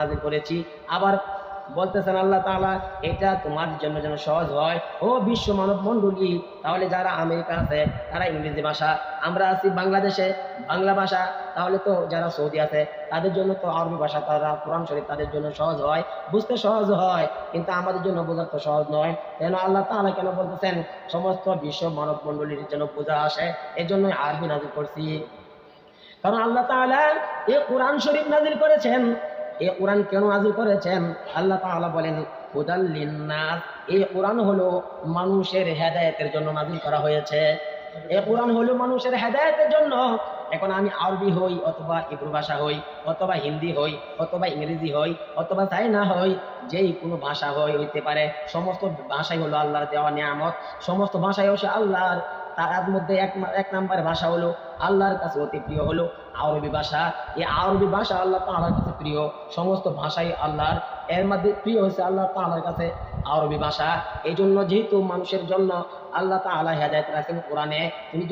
নাযিল করেছি। আবার বলতেছেন আল্লাহ তাআলা, এটা তোমাদের জন্য যেন সহজ হয় ও বিশ্ব মানব মণ্ডলী। তাহলে যারা আমেরিকা আছে তারা ইংরেজি ভাষা, আমরা আছি বাংলাদেশে বাংলা ভাষা, তাহলে তো যারা সৌদি আছে তাদের জন্য তো আরবি ভাষা, তারা কোরআন শরীফ তাদের জন্য সহজ হয়, বুঝতে সহজ হয়, কিন্তু আমাদের জন্য বোঝা তো সহজ নয়। কেন আল্লাহ তাআলা কেন বলতেছেন সমস্ত বিশ্ব মানব মণ্ডলীর জন্য বোঝা আসে, এই জন্যই আরবি নাযিল করছি। কারণ আল্লাহ তাআলা এই কোরআন শরীফ নাযিল করেছেন। এই কোরআন কেন নাযিল করেছেন? আল্লাহ তাআলা বলেন হুদাল লিন্নাস, এই কোরআন হলো মানুষের হেদায়েতের জন্য নাযিল করা হয়েছে। এই কোরআন হলো মানুষের হেদায়েতের জন্য। এখন আমি আরবি হই অথবা ইব্রু ভাষা হই অথবা হিন্দি হই অথবা ইংরেজি হই অথবা চাইনা হই, যেই কোনো ভাষা হইতে পারে, সমস্ত ভাষাই হলো আল্লাহর দেওয়া নিয়ামত। সমস্ত ভাষাই হচ্ছে আল্লাহর। তার মধ্যে এক নাম্বার ভাষা হলো আল্লাহর কাছে অতি প্রিয় হলো আরবি ভাষা। এই আরবি ভাষা আল্লাহ তাআলার কাছে প্রিয়, সমস্ত ভাষাই আল্লাহর, এর মধ্যে প্রিয় হচ্ছে আল্লাহ তাআলার কাছে আরবি ভাষা। এই জন্য যেহেতু মানুষের জন্য আল্লাহ তাআলা হেদায়েত রাখেন কোরআনে। তুমি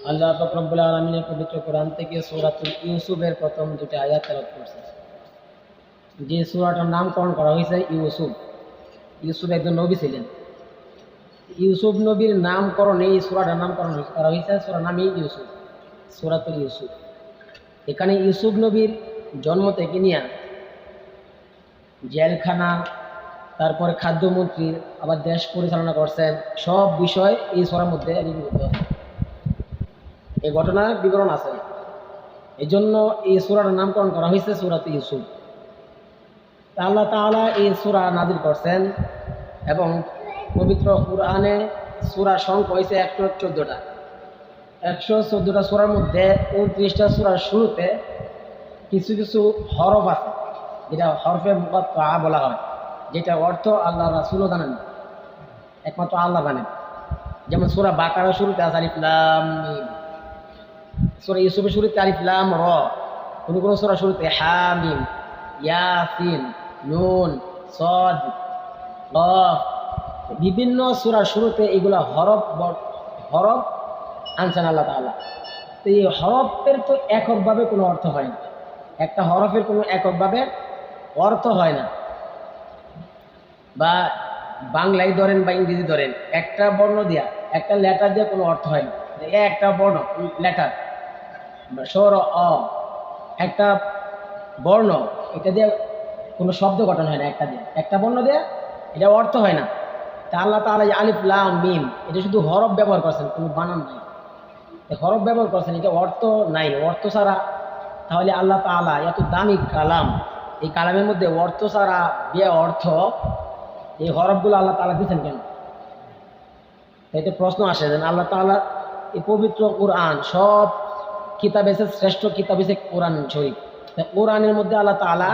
আল্লাহ পাক রব্বুল আলামিনের পবিত্র কোরআন থেকে সূরাতুল ইউসুফের প্রথম দুটি আয়াত তেলাওয়াত করছে। যে সূরাটার নামকরণ করা হয়েছে ইউসুফ। ইউসুফ একজন নবী ছিলেন। ইউসুফ নবীর নামকরণে এই সূরাটার নামকরণ করা হয়েছে, সূরার নামই ইউসুফ, সূরাতুল ইউসুফ। এখানে ইউসুফ নবীর জন্ম থেকে নিয়ে জেলখানা, তারপরে খাদ্যমন্ত্রী, আবার দেশ পরিচালনা করছেন, সব বিষয় এই সূরার মধ্যে লিপিবদ্ধ আছে। এই ঘটনার বিবরণ আছে, এই জন্য এই সূরাটার নামকরণ করা হয়েছে সূরাতুল ইউসুফ। আল্লাহ তাআলা এই সূরা নাযিল করছেন এবং পবিত্র কোরআনে সূরা সংখ্যা হয়েছে 114টা। 114টা সূরার মধ্যে 29টা সূরার শুরুতে কিছু কিছু হরফ আছে, যেটা হরফে মুকাত্তা বলা হয়, যেটা অর্থ আল্লাহ রাসূলও জানেন না, একমাত্র আল্লাহ জানেন। যেমন সূরা বাকারার শুরুতে আছে আলিফ লাম মিম, সূরা ইউসুফের শুরুতে আলিফ লাম র, কোন কোন সূরা শুরুতে হা মিম, ইয়াসিন, নুন, সদ, কফ। বিভিন্ন সূরার শুরুতে এগুলা হরফ আনছেন আল্লাহ তাআলা। তো এই হরফের তো এককভাবে কোনো অর্থ হয় না, একটা হরফের কোনো এককভাবে অর্থ হয় না। বা বাংলায় ধরেন বা ইংরেজি ধরেন, একটা বর্ণ দিয়া, একটা লেটার দিয়ে কোনো অর্থ হয় না। একটা বর্ণ লেটার স্বর অ, একটা বর্ণ, এটা দিয়ে কোনো শব্দ গঠন হয় না, একটা দিয়ে, একটা বর্ণ দিয়ে এটা অর্থ হয় না। তা আল্লাহ তাআলা আলিফ লাম মিম, এটা শুধু হরফ ব্যবহার করছেন, কোনো বানান নাই। হরফ ব্যবহার করছেন, এটা অর্থ নাই, অর্থ ছাড়া। তাহলে আল্লাহ তাআলা এত দামি কালাম, এই কালামের মধ্যে অর্থ ছাড়া অর্থ, এই হরফগুলো আল্লাহ তাআলা দিচ্ছেন কেন? এতে প্রশ্ন আসে যে আল্লাহ তাআলা এই পবিত্র কোরআন, সব কিতাব এসে শ্রেষ্ঠ কিতাব এসে কোরআন শরীফ, কোরআনের মধ্যে আল্লাহ তাআলা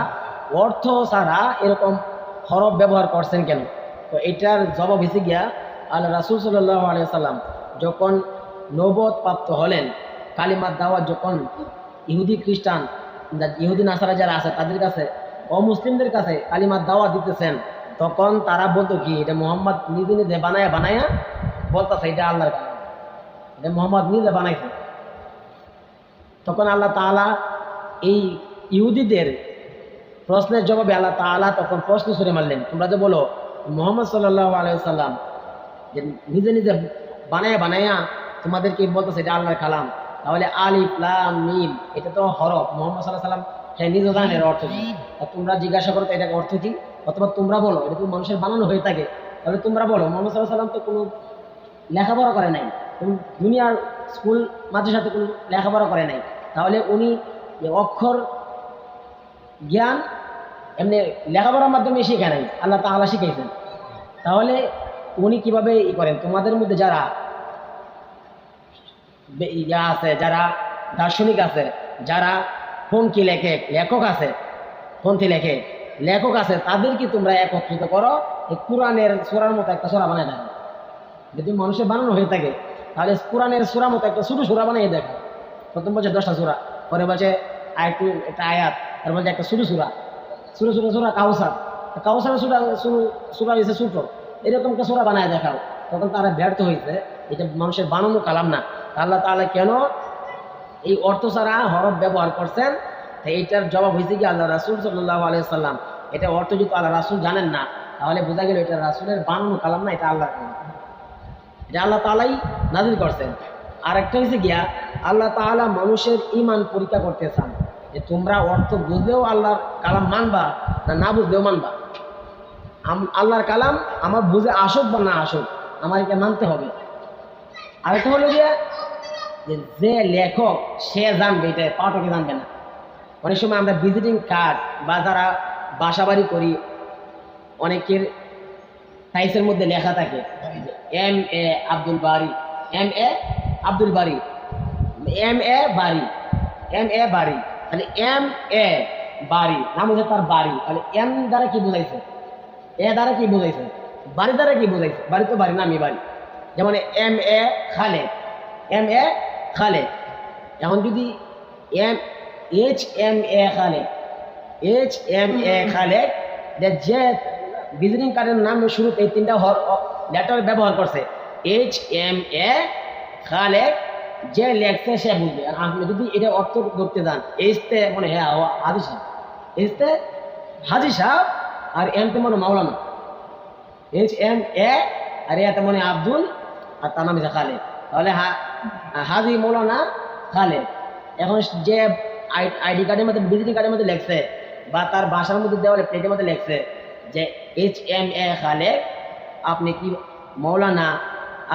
অর্থ ছাড়া এরকম হরফ ব্যবহার করছেন কেন? তো এটার জবাব হয়েছে গিয়া আল্লাহ রাসূল সাল্লাল্লাহু আলাইহি ওয়াসাল্লাম যখন নবুয়ত প্রাপ্ত হলেন, কালিমার দাওয়াত যখন ইহুদি খ্রিস্টান, ইহুদি নাসারা যারা আছে তাদের কাছে, অমুসলিমদের কাছে কালিমার দাওয়াত দিতেছেন, তখন তারা বলতো কি, এটা মুহাম্মদ নিজে নিজে বানায়া বলতেছে এটা আল্লাহর কালাম, এটা মুহাম্মদ নিজে বানাইছে। তখন আল্লাহ তাআলা এই ইহুদিদের প্রশ্নের জবাবে আল্লাহ তাআলা তখন প্রশ্ন ছুড়ে মারলেন, তোমরা যে বলো মুহাম্মদ সাল্লাল্লাহু আলাইহি ওয়াসাল্লাম যে নিজে নিজে বানায়া তোমাদেরকে বলতেছে এটা আল্লাহর কালাম, তাহলে আলিফ লাম মিম এটা তো হরফ, মুহাম্মদ সাল্লাল্লাহু আলাইহি ওয়াসাল্লাম সে নিজে জানেন এর অর্থ কি। তোমরা জিজ্ঞাসা করো এটার অর্থ কি, অথবা তোমরা বলো এটা তো মানুষের বানানো হয়ে থাকে, তাহলে তোমরা বলো মুহাম্মদ সাল্লাল্লাহু আলাইহি ওয়াসাল্লাম তো কোনো লেখাপড়া করে নাই, দুনিয়ার স্কুল মাদ্রাসাতে কোনো লেখাপড়া করে নাই, তাহলে উনি অক্ষর জ্ঞান এমনি লেখাপড়ার মাধ্যমে শিখে নাই, আল্লাহ তাআলা শিখাইছেন। তাহলে উনি কিভাবে করেন? তোমাদের মধ্যে যারা আছে, যারা দার্শনিক আছে, যারা পন্থী লেখক আছে, পন্থী লেখক আছে, তাদেরকে তোমরা একত্রিত করো, এই কোরআনের সূরার মতো একটা সূরা বানায় দেখো। যদি মানুষের বানানো হয়ে থাকে তাহলে কোরআনের সূরার মতো একটা ছোট সূরা বানিয়ে দেখো। প্রথম বলছে 10টা সূরা, পরে বলছে আরেকটু একটা আয়াত, তার বলছে একটা ছোট সূরা কাউসার, সূরা হয়েছে ছোট, এরকম একটা সূরা বানায় দেখাও। তখন তারা ব্যর্থ হয়েছে, এটা মানুষের বানানো কালাম না। আল্লাহ তাআলা কেন এই অর্থ ছাড়া হরফ ব্যবহার করছেন? তাই এইটার জবাব হয়েছে কি আল্লাহ রাসূল সাল্লাল্লাহু আলাইহি সাল্লাম। এটা অর্থ যদি আল্লাহ রাসূল জানেন না, তাহলে বোঝা গেল এটা রাসূলের বানানো কালাম না, এটা আল্লাহর কালাম, এটা আল্লাহ তাআলাই নাযিল করছেন। আর একটা হয়েছে গিয়া আল্লাহ তাআলা মানুষের ঈমান পরীক্ষা করতে চান, যে তোমরা অর্থ বুঝলেও আল্লাহর কালাম মানবা না, না বুঝলেও মানবা। আল্লাহর কালাম আমার বুঝে আসুক বা না আসুক, আমার এটা মানতে হবে। আরেকটা হলো গিয়া যে লেখক সে জানবে, এটা পাঠকে জানবে না। অনেক সময় আমরা ভিজিটিং কার্ড বা যারা বাসা বাড়ি করি, অনেকের টাইসের মধ্যে লেখা থাকে M A Abdul BARI, M A Abdul BARI, M A বাড়ি, এম এ বাড়ি, তাহলে এম এ বাড়ি নাম হচ্ছে তার বাড়ি, তাহলে এম দ্বারা কি বোঝাইছে, এ দ্বারা কি বোঝাইছে, বাড়ি দ্বারা কি বোঝাইছে, বাড়ি তো বাড়ি নামই বাড়ি। যেমন এম এ খালে, এম এ খালে। এখন যদি এম এইচ এম এ খালে, এইচ এম এ খালে, যে ভিজিটিং কার্ডের নামে শুরুতে এই তিনটা লেটার ব্যবহার করছে, এইচ এম এ খালে, যে লেখছে সে বুঝবে। আর আপনি যদি এটা অর্থ করতে যান, এইচতে মানে হ্যাঁ হাজি সাহেব, এইচতে হাজি সাহেব, আর এমতে মানে মাওলানা, এইচ এম এ আর এতে মানে আব্দুল, আর তার নাম হচ্ছে খালে, তাহলে হাজি মৌলানা খালে। এখন যে আইডি কার্ডের মধ্যে ভিজিটিং কার্ডের মধ্যে লেখছে বা তার বাসার মধ্যে দেওয়ালে প্লেটের মধ্যে লেখছে যে এইচ এম এ খালে, আপনি কি মৌলানা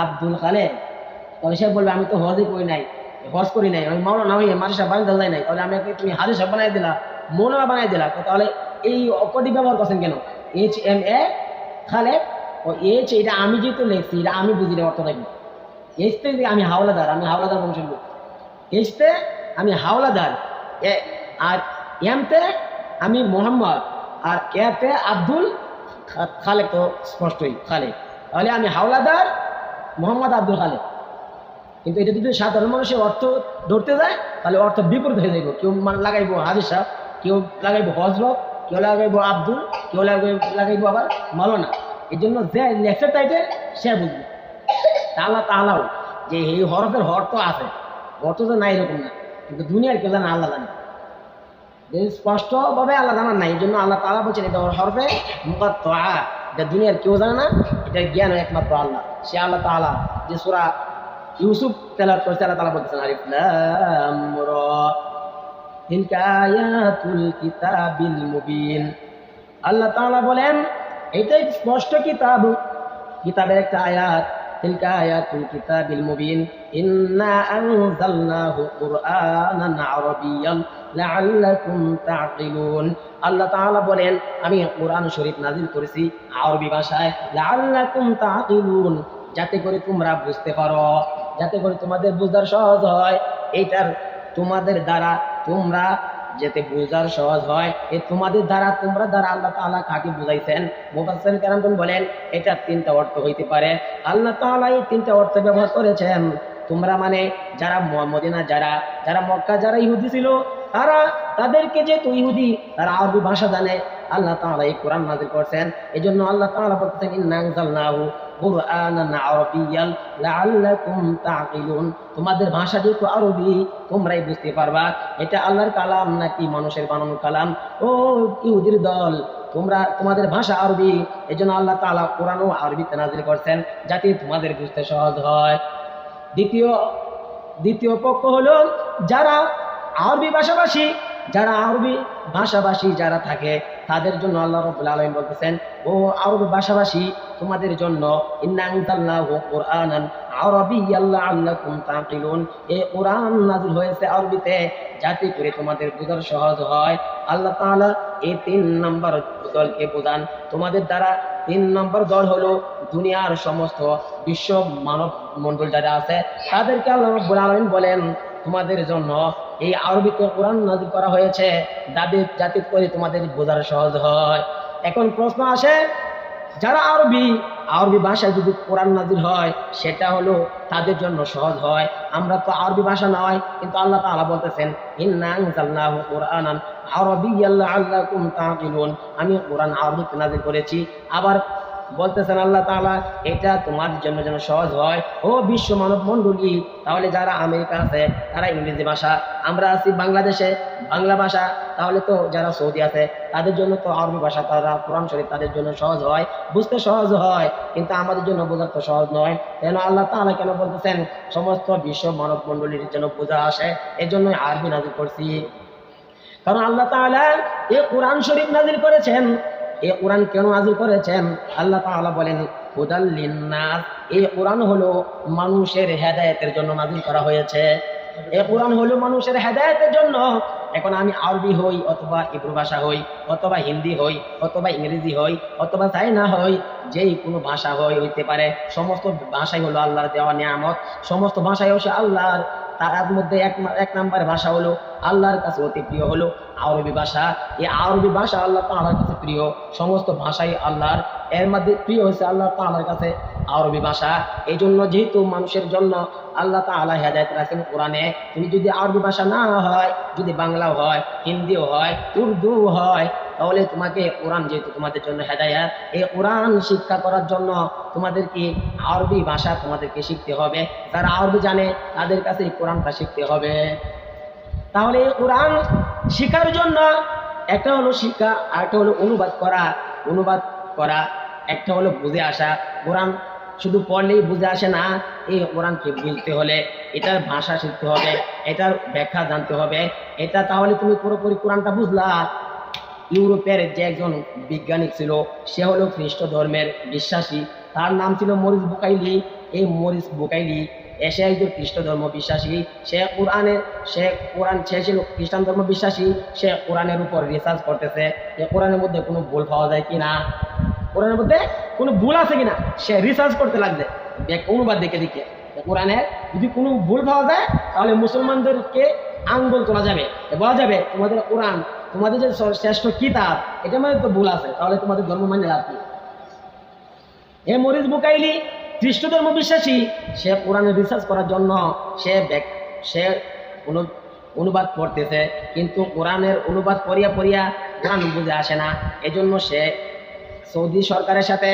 আব্দুল খালে, তাহলে সে বলবে আমি তো হজই করি নাই, হজ করি নাই, আমি মৌলানা হই মাঝে সাহেব বানিয়ে দেওয়া নাই, তাহলে আমি তুমি হাজি সাহেব বানাই দিলা, মৌলানা বানাই দিলা, তাহলে এই অক্ষরটি ব্যবহার করছেন কেন? এইচ এম এ খালে ও এইচ, এটা আমি যেহেতু লেখছি, এটা আমি বুঝি অর্থ থাকবে। এইচতে আমি হাওলাদার, আমি হাওলাদার বংশের লোক, এইচতে আমি হাওলাদার, আর এমতে আমি মোহাম্মদ, আর এতে আব্দুল খালে, তো স্পষ্টই খালে, তাহলে আমি হাওলাদার মোহাম্মদ আব্দুল খালে। কিন্তু এটা যদি সাধারণ মানুষের অর্থ ধরতে যায়, তাহলে অর্থ বিপরীত হয়ে যাইব। কেউ লাগাইবো হাজি সাহেব, কেউ লাগাইবো হজরত, কেউ লাগাইবো আব্দুল, কেউ লাগাইবো আবার মাওলানা। এই জন্য যে লেকচার টাইটেল সে বুঝবে। আল্লাহ তাআলাও যে এই হরফের অর্থ আছে, অর্থ তো নাই এরকম না, কিন্তু দুনিয়ার কেউ জানে, আল্লাহ জানে, স্পষ্টভাবে আল্লাহ জানার নাই। এই জন্য আল্লাহ তাআলা বলছেন এটা হরফে মুকাত্তাআ, এটা দুনিয়ার কেউ জানে না, এটা জ্ঞান একমাত্র আল্লাহ। সে আল্লাহ তাআলা যে সূরা ইউসুফ তেলাওয়াত করেছে, আল্লাহ তাআলা বলতেছেন আলিফ লাম রা তিলকা আয়াতুল কিতাবিল মুবিন। আল্লাহ তাআলা বলেন এইটাই স্পষ্ট কিতাব, কিতাবের একটা আয়াত, তিলকা আয়াতুল কিতাবিল মুবিন ইন্না আনজালনাহু কুরআনান আরাবিয়্যান লাআল্লাকুম তা'কিলুন। আল্লাহ তাআলা বলেন আমি কোরআন শরীফ নাযিল করেছি আরবি ভাষায়, লাআল্লাকুম তা'কিলুন, যাতে করে তোমরা বুঝতে পারো, যাতে করে তোমাদের বুঝার সহজ হয়। এইটার তোমাদের দ্বারা তোমরা যাতে বুঝার সহজ হয়, এই তোমাদের দ্বারা তোমরা দ্বারা আল্লাহ তাআলা কাকে বুঝাইছেন? মুফাসসিরিন কেরামগণ বলেন এটা তিনটা অর্থ হইতে পারে। আল্লাহ তাআলা এই তিনটা অর্থ ব্যবহার করেছেন। তোমরা মানে যারা মদিনা, যারা মক্কা, যারা ইহুদি ছিল, তাদেরকে যেহেতু ইহুদি, তারা আরবি ভাষা জানে, আল্লাহ তাআলা এই কোরআন নাযিল করেছেন। এজন্য আল্লাহ তাআলা বলতেছেন ইন্না আনজালনাহু কুরআনান আরাবিয়্যান লাআল্লাকুম তা'কিলুন, তোমাদের ভাষা যেহেতু আরবি, তোমরাই বুঝতে পারবা এটা আল্লাহর কালাম নাকি মানুষের বানানো কালাম। ও ইহুদির দল, তোমাদের ভাষা আরবি, এজন্য আল্লাহ তাআলা কোরআনও আরবিতে নাযিল করেছেন যাতে তোমাদের বুঝতে সহজ হয়। দ্বিতীয় পক্ষ হলো যারা আরবি ভাষাভাষী যারা থাকে, তাদের জন্য আল্লাহ রাব্বুল আলামিন বলতেছেন ও আরবি ভাষাভাষী, তোমাদের জন্য ইন্না আনজালনাহু কুরআনান আরাবিয়্যান লাআল্লাকুম তা'কিলুন, এই কোরআন নাযিল হয়েছে আরবিতে যাতে করে তোমাদের বোঝার সহজ হয়। আল্লাহ তাআলা এই 3 নম্বর দলকে বোঝান। তোমাদের দ্বারা 3 নম্বর দল হলো দুনিয়ার সমস্ত বিশ্ব মানব মণ্ডল যারা আছে, তাদেরকে আল্লাহ রাব্বুল আলামিন বলেন তোমাদের জন্য এই আরবিতে কোরআন নাযিল করা হয়েছে যাতে করে তোমাদের বোঝার সহজ হয়। এখন প্রশ্ন আসে, যারা আরবি ভাষায় যদি কোরআন নাযিল হয় সেটা হলো তাদের জন্য সহজ হয়। আমরা তো আরবি ভাষা নয়, কিন্তু আল্লাহ তাআলা বলতেছেন ইন্না আনজালনাহু কুরআনান আরাবিয়্যান লাআল্লাকুম তা'কিলুন, আমি কোরআন আরবিতে নাযিল করেছি। আবার বলতেছেন আল্লাহ তাআলা এটা তোমার জন্য যেন সহজ হয় ও বিশ্ব মানব মণ্ডলী। তাহলে যারা আমেরিকা আছে তারা ইংরেজি ভাষা, আমরা আছি বাংলাদেশে বাংলা ভাষা, তাহলে তো যারা সৌদি আছে তাদের জন্য তো আরবি ভাষা, তারা কোরআন শরীফ তাদের জন্য সহজ হয়, বুঝতে সহজ হয়, কিন্তু আমাদের জন্য বোঝা তো সহজ নয়। কেন আল্লাহ তাআলা কেন বলতেছেন সমস্ত বিশ্ব মানব মণ্ডলীর জন্য বোঝা আসে, এই জন্য আরবি নাযিল করছি। কারণ আল্লাহ তাআলা এই কোরআন শরীফ নাযিল করেছেন। এই কোরআন কেন নাযিল করেছেন? আল্লাহ তাআলা বলেন হুদাল লিন্নাস, এই কোরআন হলো মানুষের হেদায়েতের জন্য নাযিল করা হয়েছে। এই কোরআন হলো মানুষের হেদায়েতের জন্য। এখন আমি আরবি হই অথবা ইব্রু ভাষা হই অথবা হিন্দি হই অথবা ইংরেজি হই অথবা চাইনা হই, যেই কোনো ভাষা হইতে পারে, সমস্ত ভাষাই হলো আল্লাহর দেওয়া নিয়ামত। সমস্ত ভাষাই হচ্ছে আল্লাহর, তার মধ্যে এক নাম্বার ভাষা হলো আল্লাহর কাছে অতি প্রিয় হলো আরবি ভাষা। এই আরবি ভাষা আল্লাহ তাআলার কাছে প্রিয়, সমস্ত ভাষাই আল্লাহর, এর মধ্যে প্রিয় হয়েছে আল্লাহ তাআলার কাছে আরবি ভাষা। এই জন্য যেহেতু মানুষের জন্য আল্লাহ তাআলা হেদায়েত রাখেন কোরআনে, তুমি যদি আরবি ভাষা না হয়, যদি বাংলাও হয়, হিন্দিও হয়, উর্দু হয়, তাহলে তোমাকে কোরআন যেহেতু তোমাদের জন্য হেদায়েত, এই কোরআন শিক্ষা করার জন্য তোমাদেরকে আরবি ভাষা তোমাদেরকে শিখতে হবে। যারা আরবি জানে তাদের কাছে এই কোরআনটা শিখতে হবে। তাহলে এই কোরআন শিখার জন্য একটা হলো শিক্ষা, আর একটা হলো অনুবাদ করা, একটা হলো বুঝে আসা। কোরআন শুধু পড়লেই বুঝে আসে না, এই কোরআনকে বুঝতে হলে এটার ভাষা শিখতে হবে, এটার ব্যাখ্যা জানতে হবে। এটা তাহলে তুমি পুরোপুরি কোরআনটা বুঝলা। ইউরোপের যে একজন বিজ্ঞানী ছিল, সে হলো খ্রিস্ট ধর্মের বিশ্বাসী, তার নাম ছিল মরিস বুকাইলি। এই মরিস বুকাইলি সে একজন খ্রিস্ট ধর্ম বিশ্বাসী, সে ছিল খ্রিস্টান ধর্ম বিশ্বাসী। সে কোরআনের উপর রিসার্চ করতেছে যে কোরআনের মধ্যে কোনো ভুল পাওয়া যায় কিনা, কোরআনের মধ্যে কোনো ভুল আছে কিনা, সে রিসার্চ করতে লাগছে অনুবাদ দেখে দেখে। কোরআনের যদি কোনো ভুল পাওয়া যায় তাহলে মুসলমানদেরকে আঙ্গুল তোলা যাবে, বলা যাবে তোমাদের কোরআন, তোমাদের যে শ্রেষ্ঠ কিতাব, এটার মধ্যে তো ভুল আছে, তাহলে তোমাদের ধর্ম মানে লাভ কি? এ মরিস বুকাইলি খ্রিস্ট ধর্ম বিশ্বাসী, সে কোরআনের রিসার্চ করার জন্য সে অনুবাদ পড়তেছে, কিন্তু কোরআনের অনুবাদ পড়িয়া কোরআন বুঝে আসে না। এজন্য সে সৌদি সরকারের সাথে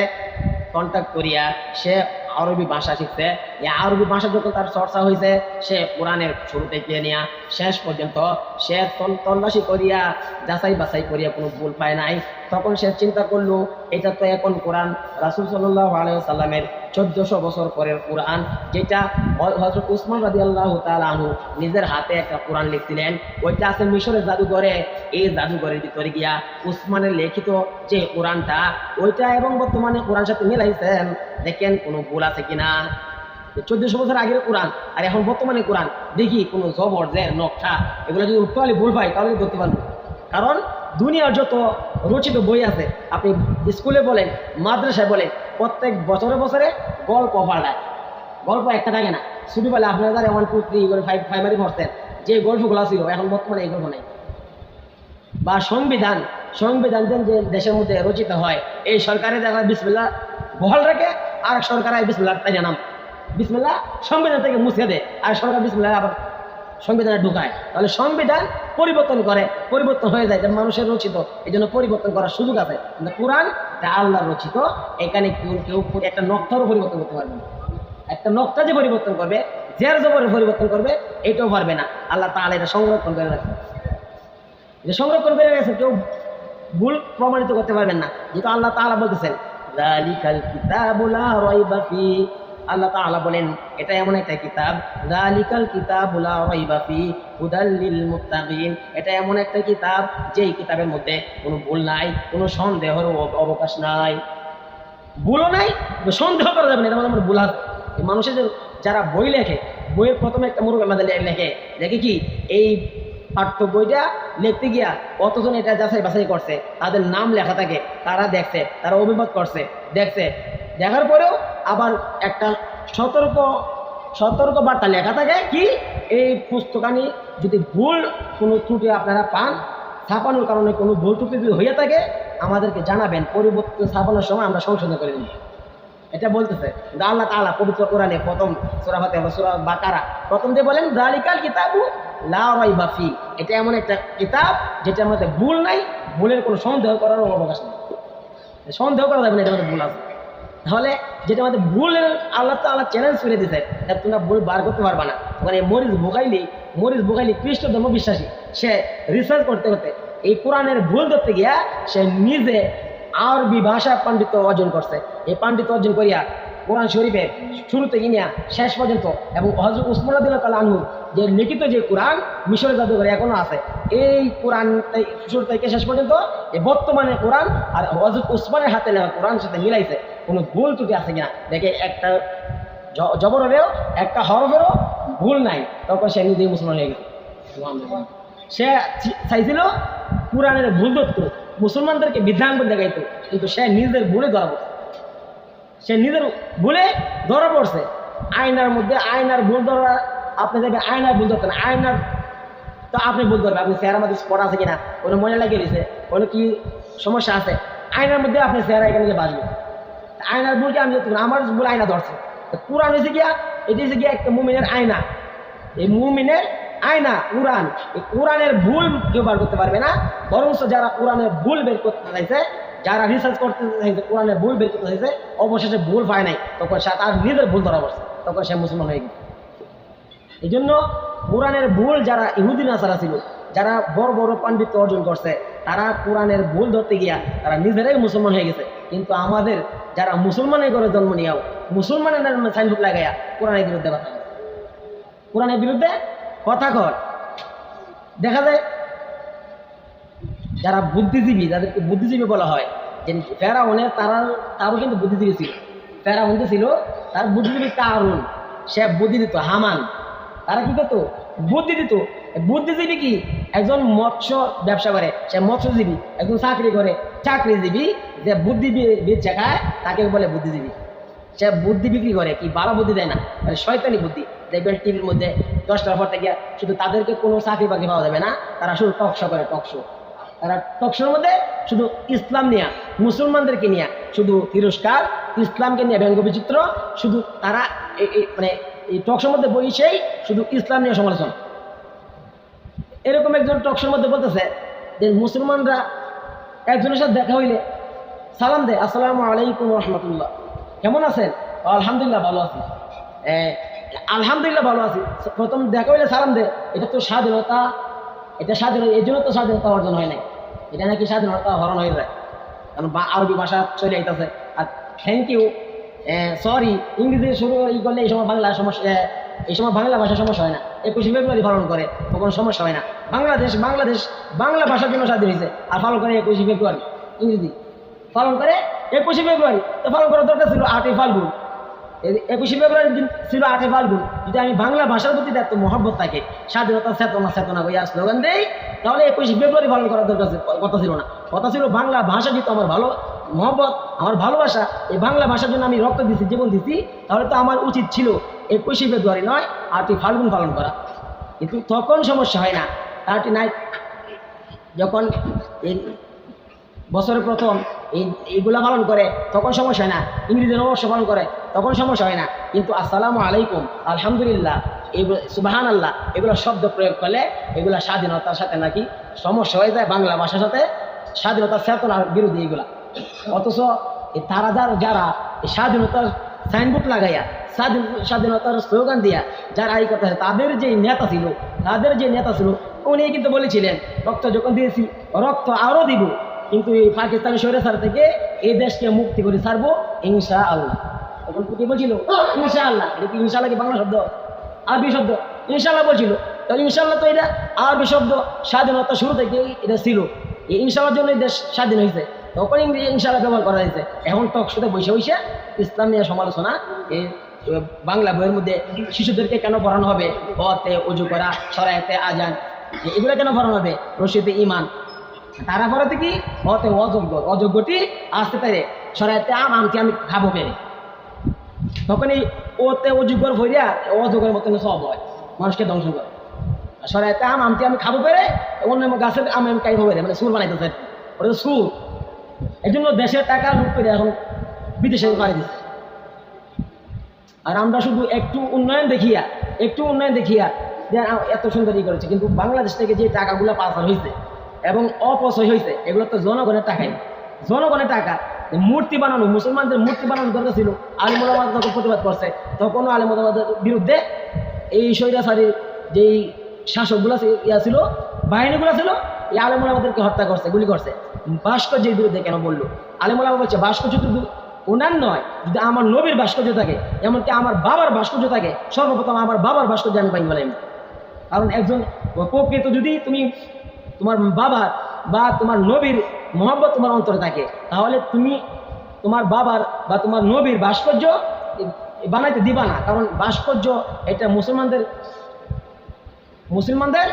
কন্ট্যাক্ট করিয়া সে আরবি ভাষা শিখছে। এই আরবি ভাষা যখন তার চর্চা হয়েছে, সে কোরআনের শুরু থেকে নিয়ে শেষ পর্যন্ত সে তল্লাশি করিয়া যাচাই বাছাই করিয়া কোনো ভুল পায় নাই। তখন সে চিন্তা করলো এটা তো এখন কোরআন রাসূল সাল্লাল্লাহু আলাইহি ওয়াসাল্লামের 1400 বছর পরের কোরআন, যেটা হযরত উসমান রাদিয়াল্লাহু তাআলা আনহু নিজের হাতে একটা কোরআন লিখছিলেন, ওইটা আছে মিশরের জাদুঘরে। এই জাদুঘরের ভিতরে গিয়া উসমানের লিখিত যে কোরআনটা, ওইটা এবং বর্তমানে কোরআন সাথে মিলাইছেন, দেখেন কোনো ভুল আছে কিনা। 1400 বছর আগের কোরআন আর এখন বর্তমানে কোরআন, দেখি কোনো জবর জের নকশা এগুলো যদি উঠতে ভুল পাই তাহলে ধরতে পারবো। কারণ দুনিয়ার যত রচিত বই আছে, আপনি স্কুলে বলেন, মাদ্রাসায় বলেন, প্রত্যেক বছরে বছরে গল্প পাল্টায়, গল্প একটা থাকে না। ছোটবেলা আপনারা যারা 1 2 3 করে 5 প্রাইমারি পড়তেন, যে গল্পগুলো ছিল এখন বর্তমানে এই গল্প নেই। বা সংবিধান যে দেশের মধ্যে রচিত হয়, এই সরকারের দেখা বিসমিল্লাহ বহাল রাখে, আর সরকার বিসমিল্লাহ তাই জানাম বিসমিল্লাহ সংবিধান থেকে মুছে দেয়, আর সরকার বিসমিল্লাহ আবার সংবিধানে ঢুকায়। তাহলে সংবিধান পরিবর্তন হয়ে যায়, যে মানুষের রচিত, এই জন্য পরিবর্তন করার সুযোগ আছে। কিন্তু কোরআন আল্লাহ রচিত, এখানে কেউ একটা নকশারও পরিবর্তন করতে পারবে না। একটা নকশা যে পরিবর্তন করবে, জের জবরের পরিবর্তন করবে, এটাও পারবে না। আল্লাহ তাআলা এটা সংরক্ষণ করে রাখছে, কেউ ভুল প্রমাণিত করতে পারবেন না। যেহেতু আল্লাহ তাআলা বলতেছেন যালিকাল কিতাবু লা রাইবা ফি, আল্লাহ তাআলা বলেন এটা এমন একটা কিতাব, যালিকাল কিতাবু লা রাইবা ফি হুদাল লিল মুত্তাকিন, এটা এমন একটা কিতাব যেই কিতাবের মধ্যে কোনো ভুল নাই, কোনো সন্দেহের অবকাশ নাই। ভুলও নাই, সন্দেহ করা যাবে না এটা মানে ভুল আছে। মানুষের যারা বই লেখে, বইয়ের প্রথমে একটা মুরুখ আমাদের লেখে কি এই পাঠ্য বইটা লিখতে গিয়া কতজন এটা যাচাই বাছাই করছে, তাদের নাম লেখা থাকে, তারা দেখছে, তারা অভিমত করছে, দেখার পরেও আবার একটা সতর্ক বার্তা লেখা থাকে কি এই পুস্তকানি যদি ভুল কোনো ত্রুটি আপনারা পান, ছাপানোর কারণে কোনো ভুল ত্রুটি যদি হয়ে থাকে আমাদেরকে জানাবেন, পরিবর্তন ছাপানোর সময় আমরা সংশোধন করে নিই। এটা বলতেছে আল্লাহ তাআলা পবিত্র কোরআনে প্রথম সূরা ফাতিহা বা সূরা বাকারা প্রথম যে বলেন যালিকাল কিতাবু লা রাইবা ফি, এটা এমন একটা কিতাব যেটার মধ্যে ভুল নাই, ভুলের কোনো সন্দেহ করার অবকাশ নেই, সন্দেহ করা যাবে না এটার মধ্যে ভুল আছে। তাহলে যেটা আমাদের ভুল আল্লাহ তাআলা চ্যালেঞ্জ করে দিয়েছে, তোমরা ভুল বার করতে পারবা না। মানে মরিস বুখাইলি খ্রিস্ট ধর্ম বিশ্বাসী, সে রিসার্চ করতে করতে এই কোরআনের ভুল ধরতে গিয়া সে নিজে আরবি ভাষা পাণ্ডিত্য অর্জন করছে। এই পাণ্ডিত্য অর্জন করিয়া কোরআন শরীফের শুরু থেকে নিয়ে শেষ পর্যন্ত, এবং হযরত উসমান রাদিয়াল্লাহু তাআলা আনহু যে লিখিত যে কোরআন মিশরের জাদুঘরে এখনো আছে, এই কোরআন শুরু থেকে শেষ পর্যন্ত এই বর্তমানে কোরআন আর হযরত উসমানের হাতে লেখা কোরআনের সাথে মিলাইছে, কোনো ভুল ত্রুটি আছে কিনা দেখে, একটা জবরেরও একটা হরফেরও ভুল নাই, তখন সে নিজেই মুসলমান হয়ে গেছে। সে চাইছিল কোরআনের ভুল ধরত, মুসলমানদেরকে বিভ্রান্ত দেখাইতো, কিন্তু সে নিজের ভুলে ধরা পড়ছে। সে নিজের ভুলে ধরা পড়ছে। আয়নার মধ্যে আয়নার ভুল ধরা, আপনি দেখবেন আয়নার ভুল ধরতেন, আয়নার তো আপনি ভুল ধরবেন, আপনি চেহারার মধ্যে স্পট আছে কিনা, কোনো ময়লা লাগিয়ে দিয়েছে, কোনো কি সমস্যা আছে, আয়নার মধ্যে আপনি চেহারা এখানে গিয়ে বাঁচবেন। আয়নার ভুলকে আমি ধরতে আমার ভুল আয়না ধরছে। কোরআন হয়েছে গিয়া, এটি হচ্ছে গিয়া একটা মুমিনের আয়না, এই মুমিনের আয়না কোরআন। এই কোরআনের ভুল কেউ বার করতে পারবে না, বরঞ্চ যারা কোরআনের ভুল বের করতে চাইছে, যারা রিসার্চ করতে চাইছে, কোরআনের ভুল বের করতে চাইছে, অবশেষে ভুল পায় নাই, তখন সে তার নিজের ভুল ধরা পড়ছে, তখন সে মুসলমান হয়ে গেছে। এই জন্য কোরআনের ভুল যারা ইহুদি নাসারা ছিল, যারা বড় বড় পাণ্ডিত্য অর্জন করছে, তারা কোরআনের ভুল ধরতে গিয়া তারা নিজেরাই মুসলমান হয়ে গেছে। কিন্তু আমাদের যারা মুসলমানের ঘরে জন্ম নিয়েও মুসলমানের নামে সাইনবোর্ড লাগাইয়া কোরআনের বিরুদ্ধে কথা কয়, কোরআনের বিরুদ্ধে কথা কয়, দেখা যায় যারা বুদ্ধিজীবী, যাদেরকে বুদ্ধিজীবী বলা হয়, যে ফেরাউনের তারও কিন্তু বুদ্ধিজীবী ছিল। ফেরাউন ছিল তার বুদ্ধিজীবী কারুন, সে বুদ্ধি দিত। হামান তারা কি করতো? বুদ্ধি দিত। বুদ্ধিজীবী কি? একজন মৎস্য ব্যবসা করে, সে মৎস্যজীবী। একজন চাকরি করে, চাকরিজীবী যে বুদ্ধিবিদ শেখায় তাকে বলে বুদ্ধিজীবী। সে বুদ্ধি বিক্রি করে, কি ভালো বুদ্ধি দেয় না, মানে শয়তানি বুদ্ধি। দেখবেন টিভির মধ্যে 10টার পর থেকে শুধু তাদেরকে কোনো চাকরি বাকরি পাওয়া যাবে না, তারা শুধু টকশো করে, টকশো। তারা টকশোর মধ্যে শুধু ইসলাম নিয়ে, মুসলমানদেরকে নিয়ে শুধু তিরস্কার, ইসলামকে নিয়ে ব্যঙ্গ বিচিত্র, শুধু তারা মানে এই টকশোর মধ্যে বসেই শুধু ইসলাম নিয়ে সমালোচনা। এরকম একজন টকশোর মধ্যে বলতেছে যে মুসলমানরা একজনের সাথে দেখা হইলে সালাম দেয়, আসসালামু আলাইকুম রহমতুল্লাহ, কেমন আছেন? আলহামদুলিল্লাহ ভালো আছি। আলহামদুলিল্লাহ ভালো আছি। প্রথম দেখা হইলে সালাম দেয়, এটা তো স্বাধীনতা, এটা স্বাধীনতা, এই জন্য তো স্বাধীনতা অর্জন হয় নাই, এটা নাকি স্বাধীনতা হরণ হয়ে যায়, কারণ আরবি ভাষা চলে আইতেছে। আর থ্যাংক ইউ, সরি, ইংরেজি শুরু করলে এই সময় বাংলা সমস্যা, এই সময় বাংলা ভাষার সমস্যা হয় না। 21শে ফেব্রুয়ারি পালন করে, কোনো সমস্যা হয় না। বাংলাদেশ বাংলা ভাষার জন্য স্বাধীন হয়েছে, আর পালন করে 21শে ফেব্রুয়ারি। ইংরেজি পালন করে 21শে ফেব্রুয়ারি, তো পালন করার দরকার ছিল 8ই ফাল্গুন। 21শে ফেব্রুয়ারির দিন ছিল 8ই ফাল্গুন। যদি আমি বাংলা ভাষার প্রতি এত মহব্বত থাকে, স্বাধীনতা চেতনা বইয়া স্লোগান দেই, তাহলে 21শে ফেব্রুয়ারি পালন করার দরকার কথা ছিল না। কথা ছিল বাংলা ভাষা যেহেতু আমার ভালো মহব্বত, আমার ভালোবাসা, এই বাংলা ভাষার জন্য আমি রক্ত দিচ্ছি, জীবন দিচ্ছি, তাহলে তো আমার উচিত ছিল 21শে ফেব্রুয়ারি নয় 8ই ফাল্গুন পালন করা। কিন্তু তখন সমস্যা হয় না। 39 যখন এই বছরের প্রথম এইগুলা পালন করে তখন সমস্যা হয় না, ইংরেজি নববর্ষ পালন করে তখন সমস্যা হয় না। কিন্তু আসসালামু আলাইকুম, আলহামদুলিল্লাহ, এগুলো সুবহান আল্লাহ, এগুলো শব্দ প্রয়োগ করলে এগুলা স্বাধীনতার সাথে নাকি সমস্যা হয়ে যায়, বাংলা ভাষার সাথে স্বাধীনতার চেতনার বিরোধী এগুলা। অথচ তারা যারা স্বাধীনতার সাইনবোর্ড লাগাইয়া স্বাধীনতার স্লোগান দিয়া যারা এই কথা, তাদের যে নেতা ছিল উনি কিন্তু বলেছিলেন, রক্ত যখন দিয়েছি রক্ত আরও দিব, কিন্তু এই পাকিস্তানি স্বৈরাচার থেকে এই দেশকে মুক্তি করে ছাড়বো ইনশাআল্লাহ। তখন কি বলছিল? ইনশাআল্লাহ। এটা কি ইনশাআল্লাহ কি বাংলা শব্দ? আরবি শব্দ। ইনশাআল্লাহ বলছিল। তো ইনশাআল্লাহ তো এটা আরবি শব্দ, স্বাধীনতা শুরু থেকে এটা ছিল। এই ইনশাআল্লাহর জন্য দেশ স্বাধীন হয়েছে, তখন ইংরেজি ইনশাআল্লাহ ব্যবহার করা হয়েছে। এখন টকশোতে বসে ইসলাম নিয়ে সমালোচনা, এই বাংলা বইয়ের মধ্যে শিশুদেরকে কেন পড়ানো হবে, হতে উজু করা, সরায়াতে আজান, এগুলো কেন পড়ানো হবে, রশিদে ইমান, তারা পড়াতে কি হতে অযোগ্যটি আসতে পারে, সরায়াতে আমকে আমি খাবো পেরে। তখন এই ওতে অযোগ্যর ভরিয়া অযোগ্যের মতন সব হয়, মানুষকে ধ্বংস করে। সরায়াতে আমকে আমি খাবো পেরে, অন্য গাছের আমি খাইবো পেরে, মানে সুর বানাইতেছে, ওটা তো সুর। এই জন্য দেশের টাকা লুট করে এখন বিদেশে মারি দিচ্ছে। আর আমরা শুধু একটু উন্নয়ন দেখিয়া যে এত সুন্দর করেছে, কিন্তু বাংলাদেশ থেকে যে টাকাগুলো পাচার হয়েছে এবং অপচয় হয়েছে, এগুলো তো জনগণের টাকাই, জনগণের টাকা। যে মূর্তি বানানো, মুসলমানদের মূর্তি বানানোর দরকার ছিল, আলিম ওলামা তখন প্রতিবাদ করছে, তখনও আলিম ওলামাদের বিরুদ্ধে এই স্বৈরাচারীর যেই শাসকগুলো ছিল, বাহিনীগুলো ছিল, এই আলিম ওলামাদেরকে হত্যা করছে, গুলি করছে। ভাস্কর্যের বিরুদ্ধে কেন বললো? আলিম ওলামা বলছে ভাস্কর্য শুধু ওনার নয়, যদি আমার নবীর ভাস্কর্য থাকে, এমনকি আমার বাবার ভাস্কর্য থাকে, সর্বপ্রথম আমার বাবার ভাস্কর্য আমি পাই বলে। কারণ একজন প্রকৃত যদি তুমি তোমার বাবার বা তোমার নবীর মহব্বত তোমার অন্তরে থাকে, তাহলে তুমি তোমার বাবার বা তোমার নবীর ভাস্কর্য বানাইতে দিবা না। কারণ ভাস্কর্য এটা মুসলমানদের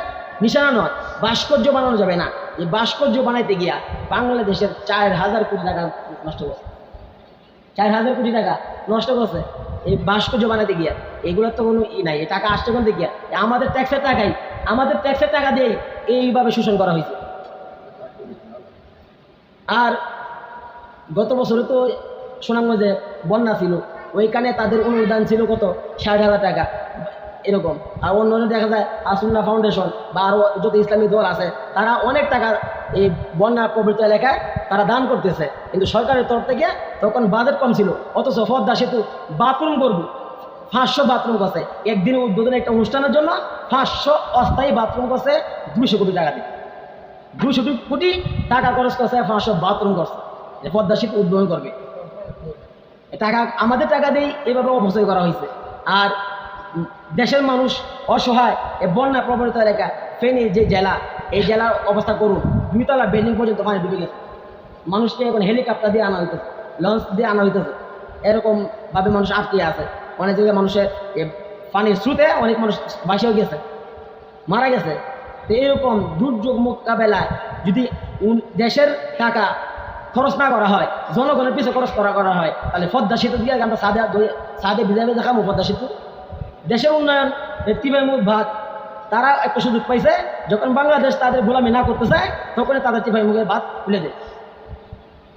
নিশানা নয়, ভাস্কর্য বানানো যাবে না। এই ভাস্কর্য বানাইতে গিয়া বাংলাদেশের 4,000 কোটি টাকা নষ্ট করছে, 4,000 কোটি টাকা নষ্ট করছে এই ভাস্কর্য বানাতে গিয়া। এগুলোর তো কোনো নাই, এই টাকা আসছে কোন দিকে? আমাদের ট্যাক্সের টাকা দিয়ে এইভাবে শোষণ করা হয়েছে। আর গত বছরে তো সুনামগঞ্জে বন্যা ছিল, ওইখানে তাদের অনুদান ছিল কত? 60,000 টাকা এরকম। আর অন্য দেখা যায় আসুন্না ফাউন্ডেশন বা আরও যত ইসলামী দল আছে, তারা অনেক টাকা এই বন্যা প্রবৃত্ত এলাকায় তারা দান করতেছে, কিন্তু সরকারের তরফ থেকে তখন বাজেট কম ছিল। অথচ পদ্মা সেতু বাথরুম করবো, 500 বাথরুম করছে। একদিনে উদ্বোধনের একটা অনুষ্ঠানের জন্য 500 অস্থায়ী বাথরুম করছে 200 কোটি টাকা দিয়ে, 200 কোটি টাকা খরচ করছে, 500 বাথরুম করছে যে পদ্মা সেতু উদ্বোধন করবে। টাকা আমাদের টাকা দিয়েই এভাবে অপচয় করা হয়েছে। আর দেশের মানুষ অসহায়, এই বন্যা প্রবণিত এলাকা ফেনী যে জেলা, এই জেলার অবস্থা করুন, 2 তলা বিল্ডিং পর্যন্ত পানি ডুবে গেছে। মানুষকে এখন হেলিকপ্টার দিয়ে আনা হইতেছে, লঞ্চ দিয়ে আনা হইতেছে, এরকমভাবে মানুষ আটকে আছে। অনেক জায়গায় মানুষের পানির স্রোতে অনেক মানুষ ভাসেও গেছে, মারা গেছে। তো এরকম দুর্যোগ মোকাবেলায় যদি দেশের টাকা খরচ না করা হয়, জনগণের পিছনে খরচ করা হয়, তাহলে পদ্মা সেতু দিয়ে আমরা সাদে ভিজাবে দেখাবো। পদ্মা সেতু দেশের উন্নয়ন টিপাইমুখ ভাগ, তারা একটা সুযোগ পাইছে, যখন বাংলাদেশ তাদের গোলামি না করতে চায়, তখনই তাদের টিপাইমুখের ভাত খুলে দেয়,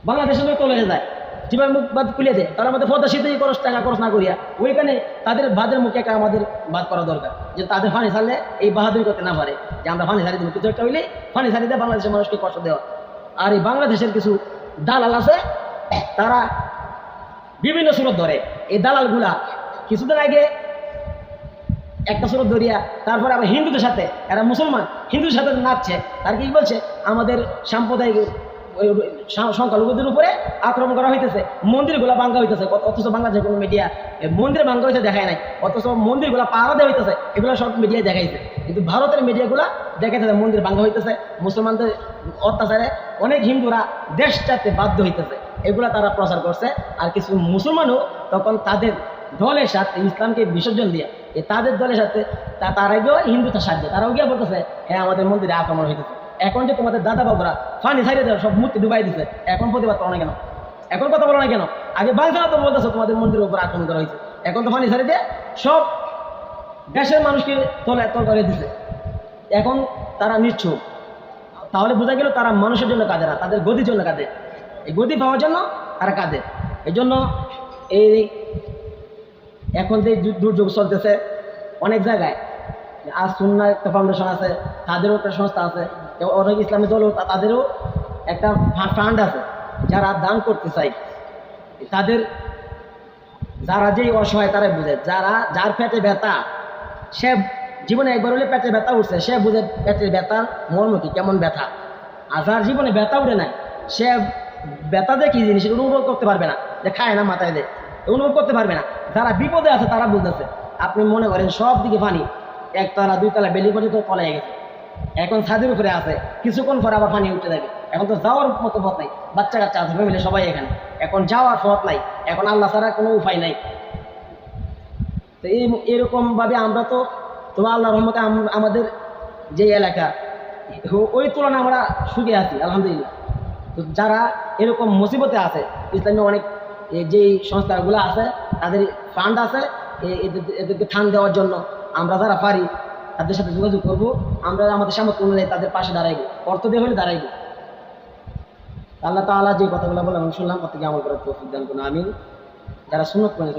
বাংলাদেশের লোক চলে যায়, টিপাইমুখ ভাত খুলে দেয়। তারা আমাদের পদ্মা সেতু টাকা খরচ না করিয়া ওইখানে তাদের ভাতের মুখে একটা আমাদের ভাত করা দরকার, যে তাদের ফানি ছাড়লে এই বাহাদুরি করতে না পারে, যে আমরা ফানি ছাড়ি দেবো। কিছু একটা হইলে ফানি ছাড়ি দেয় বাংলাদেশের মানুষকে কষ্ট দেওয়া। আর এই বাংলাদেশের কিছু দালাল আছে, তারা বিভিন্ন সুরত ধরে। এই দালালগুলা কিছুদিন আগে একটা সুরত ধরিয়া তারপরে আবার হিন্দুদের সাথে, এরা মুসলমান হিন্দুদের সাথে নাচছে। তার কি বলছে? আমাদের সাম্প্রদায়িক সংখ্যালঘুদের উপরে আক্রমণ করা হইতেছে, মন্দিরগুলা ভাঙ্গা হইতেছে। অথচ বাংলাদেশের কোনো মিডিয়া মন্দির ভাঙ্গা হইতে দেখায় নাই, অথচ মন্দিরগুলা পাহারা দেওয়া হইতেছে, এগুলো সব মিডিয়ায় দেখাইছে। কিন্তু ভারতের মিডিয়াগুলা দেখাইতেছে মন্দির ভাঙ্গা হইতেছে, মুসলমানদের অত্যাচারে অনেক হিন্দুরা দেশ ছাড়তে বাধ্য হইতেছে, এগুলা তারা প্রচার করছে। আর কিছু মুসলমানও তখন তাদের দলের সাথে ইসলামকে বিসর্জন দিয়ে তাদের দলের সাথে তারা গিয়েও হিন্দুতার সাহায্যে তারাও গিয়ে বলতেছে, হ্যাঁ আমাদের মন্দিরে আক্রমণ হইতেছে। এখন যে তোমাদের দাদা বাবুরা ফানি ছাড়িয়ে দেওয়া সব মূর্তি ডুবাই দিচ্ছে, এখন প্রতিবাদ করো না কেন? এখন কথা বলো না কেন? আগে বাংলা তো বলতেছো তোমাদের মন্দিরের উপর আক্রমণ করা হয়েছে, এখন তো ফানি ছাড়িয়ে দিয়ে সব দেশের মানুষকে তলে দিচ্ছে। এখন তারা নিচ্ছুক, তাহলে বোঝা গেল তারা মানুষের জন্য কাঁদে না, তাদের গদির জন্য কাঁদে। এই গদি পাওয়ার জন্য তারা কাঁদে। এই জন্য এই এখন যে দুর্যোগ চলতেছে অনেক জায়গায়, আর সুন্নাহ একটা ফাউন্ডেশন আছে, তাদেরও একটা সংস্থা আছে, অনেক ইসলামী দলও তাদেরও একটা ফান্ড আছে, যারা দান করতে চায়। তাদের যারা যেই অসহায় তারাই বুঝে, যার পেটে ব্যথা, সে জীবনে একবার হলে পেটে ব্যথা উঠছে, সে বুঝে পেটের ব্যথার মর্ম কি, কেমন ব্যথা। আর যার জীবনে ব্যথা উঠে নাই, সে ব্যথা যে কি জিনিস অনুভব করতে পারবে না, যে খায় না মাথায় দেয়, অনুভব করতে পারবে না। যারা বিপদে আছে তারা বুঝতেছে। আপনি মনে করেন সব দিকে পানি, 1 তলা 2 তলা বেলি পর্যন্ত তলায় গেছে, এখন ছাদের উপরে আছে, কিছুক্ষণ পরে আবার পানি উঠে যাবে। এখন তো যাওয়ার মতো পথ নাই, বাচ্চা কাচ্চা আছে, ফ্যামিলি সবাই এখানে, এখন যাওয়ার পথ নাই, এখন আল্লাহ ছাড়া কোনো উপায় নাই। তো এরকমভাবে আমরা তো তোমার আল্লাহর রহমতে আমাদের যে এলাকা, ওই তুলনায় আমরা সুখে আছি আলহামদুলিল্লাহ। তো যারা এরকম মুসিবতে আছে, ইসলামী অনেক যেই সংস্থাগুলো আছে, তাদের ফান্ড আছে, এদেরকে ঠান দেওয়ার জন্য আমরা যারা পারি তাদের সাথে যোগাযোগ করবো। আমরা আমাদের সামর্থ্য অনুযায়ী তাদের পাশে দাঁড়াইবো, অর্থ দিয়ে হলে দাঁড়াইবো। আল্লাহ তাআলা যে কথাগুলো বলে আমি শুনলাম, প্রত্যেকে আমল করার তৌফিক দান করুন, আমিন। যারা সুন্নাত করে